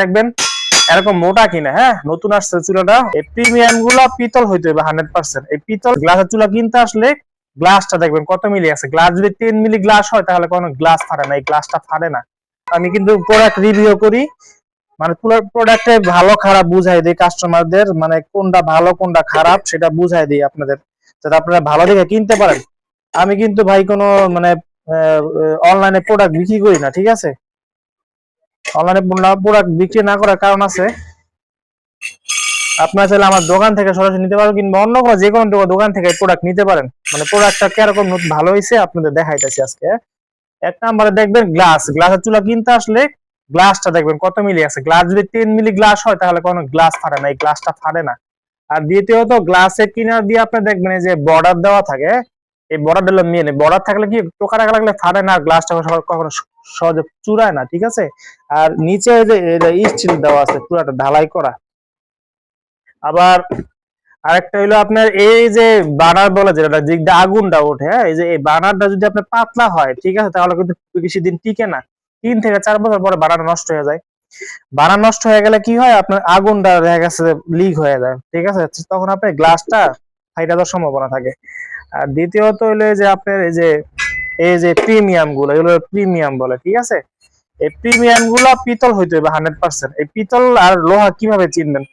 দেখবেন এরকম মোটা কিনা, হ্যাঁ নতুন আসছে চুলাটা। এই প্রিমিয়াম গুলা পিতল হইতে হবে 100%। এই পিতল গ্লাসের চুলা কিনতে আসলে গ্লাসটা দেখবেন কত মিলি আছে। গ্লাস যদি 10 মিলি গ্লাস হয় তাহলে কোনো গ্লাস ফাটে না, এই গ্লাসটা ফাটে না। আমি কিন্তু প্রোডাক্ট রিভিউ করি, মানে পুরো প্রোডাক্টে ভালো খারাপ বুঝাই দিই কাস্টমারদের, মানে কোনটা ভালো কোনটা খারাপ সেটা বুঝাই দিই আপনাদের, যাতে আপনারা ভালো দেখে কিনতে পারেন। আমি কিন্তু ভাই কোনো মানে অনলাইনে প্রোডাক্ট বিক্রি করি না, ঠিক আছে। অনলাইনে প্রোডাক্ট বিক্রি না করার কারণ আছে, আপনারা চাইলে আমার দোকান থেকে সরাসরি নিতে পারেন, কিংবা অন্য কোনো যে কোনো দোকান থেকে প্রোডাক্ট নিতে পারেন। মানে প্রোডাক্টটা কিরকম ভালো হয়েছে আপনাদের দেখাইতেছি আজকে। এক নম্বরে দেখবেন গ্লাসের চুলা কিনতে আসলে গ্লাসটা দেখবেন কত মিলি আছে। গ্লাস যদি 10 মিলি গ্লাস হয় তাহলে কোনো গ্লাস ফাটে না, এই গ্লাসটা ফাটে না। আর দ্বিতীয়ত গ্লাসের কিনার দিয়ে আপনি দেখবেন এই যে বর্ডার দেওয়া থাকে, এই বর্ডার দিলে মেন বর্ডার থাকলে কি টোকা টাকা লাগলে ফাটে না, গ্লাসটা কখনো সহজে চুরায় না, ঠিক আছে। আর নিচে যে স্টিল দেওয়া আছে পুরাটা ঢালাই করা। আবার আরেকটা হলো আপনার এই যে বার্নার বলে যেটা দিকটা আগুনটা ওঠে, হ্যাঁ এই যে এই বার্নারটা যদি আপনার পাতলা হয়, ঠিক আছে, তাহলে কিন্তু বেশি দিন টিকে না। 3 থেকে 4 বছর পরে বার্নার নষ্ট হয়ে যায়। বার্নার নষ্ট হয়ে গেলে কি হয়, আপনার আগুনটা দেখা গেছে লিক হয়ে যায়, ঠিক আছে, তখন আপনার গ্লাসটা ফাইটা যাওয়ার সম্ভাবনা থাকে। আর দ্বিতীয়ত হলো যে আপনার এই যে প্রিমিয়াম গুলো, এগুলো প্রিমিয়াম বলে, ঠিক আছে। এই প্রিমিয়াম গুলা পিতল হইতে হবে 100%। এই পিতল আর লোহা কিভাবে চিনবেন,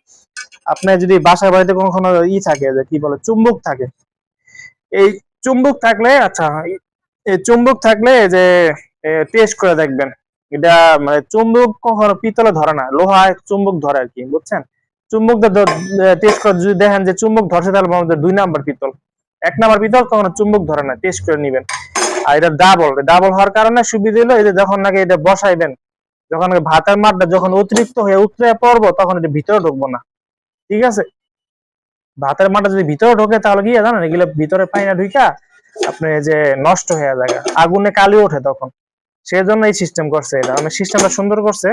আপনার যদি বাসার বাড়িতে কখনো থাকে যে কি বলে চুম্বক থাকে, এই চুম্বক থাকলে, আচ্ছা এই চুম্বক থাকলে যে টেস্ট করে দেখবেন। এটা মানে চুম্বক কখনো পিতলে ধরে না, লোহায় চুম্বক ধরে আর কি, বুঝছেন। চুম্বক টেস্ট করে যদি দেখেন যে চুম্বক ধরছে, তাহলে আমাদের 2 নাম্বার পিতল। 1 নাম্বার পিতল কখনো চুম্বক ধরে না, টেস্ট করে নিবেন। আর এটা ডাবল হওয়ার কারণে সুবিধা হলো এই যে যখন নাকি এটা বসাইবেন, যখন ভাতের মাঠটা যখন অতিরিক্ত হয়ে উতরে পড়বো, তখন এটা ভিতরে ঢুকবো না, ঠিক আছে। ভাতের মাঠটা যদি ভিতরে ঢোকে তাহলে কি জানেন, এগুলো ভিতরে পানি ঢুকা আপনি যে নষ্ট হয়ে যায়, আগুনে কালি ওঠে তখন। সেজন্য এই সিস্টেম করছে, এটা মানে সিস্টেমটা সুন্দর করছে।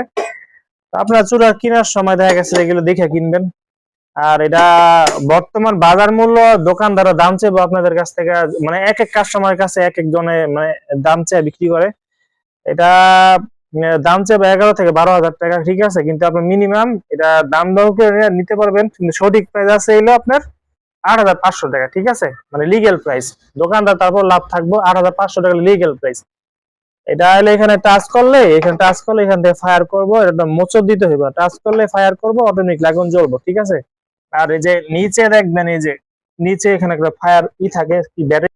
আপনারা চুলা কেনার সময় দেখা গেছে এগুলো দেখে কিনবেন। আর এটা বর্তমান বাজার মূল্য দোকানদাররা দাম চাইবো আপনাদের কাছ থেকে, মানে এক এক কাস্টমারের কাছে এক এক জনে মানে দাম চেয়ে বিক্রি করে। এটা দাম চাইবে 11 থেকে 12 হাজার টাকা, ঠিক আছে, কিন্তু আপনি মিনিমাম এটা দাম দর করে নিতে পারবেন, কিন্তু সঠিক প্রাইস আছে এলো আপনার 8,500 টাকা, ঠিক আছে, মানে লিগেল প্রাইস। দোকানদার তারপর লাভ থাকবো 8,500 টাকা লিগেল প্রাইস। এটা হলে এখানে টাচ করলে এখান থেকে ফায়ার করবো, এটা মোচর দিতে হইবে, টাচ করলে ফায়ার করবো, অটোমেটিক আগুন জ্বলবো, ঠিক আছে। আর এই যে নিচে দেখবেন, এই যে নিচে এখানে একটা ফায়ার থাকে কি ব্যাটারি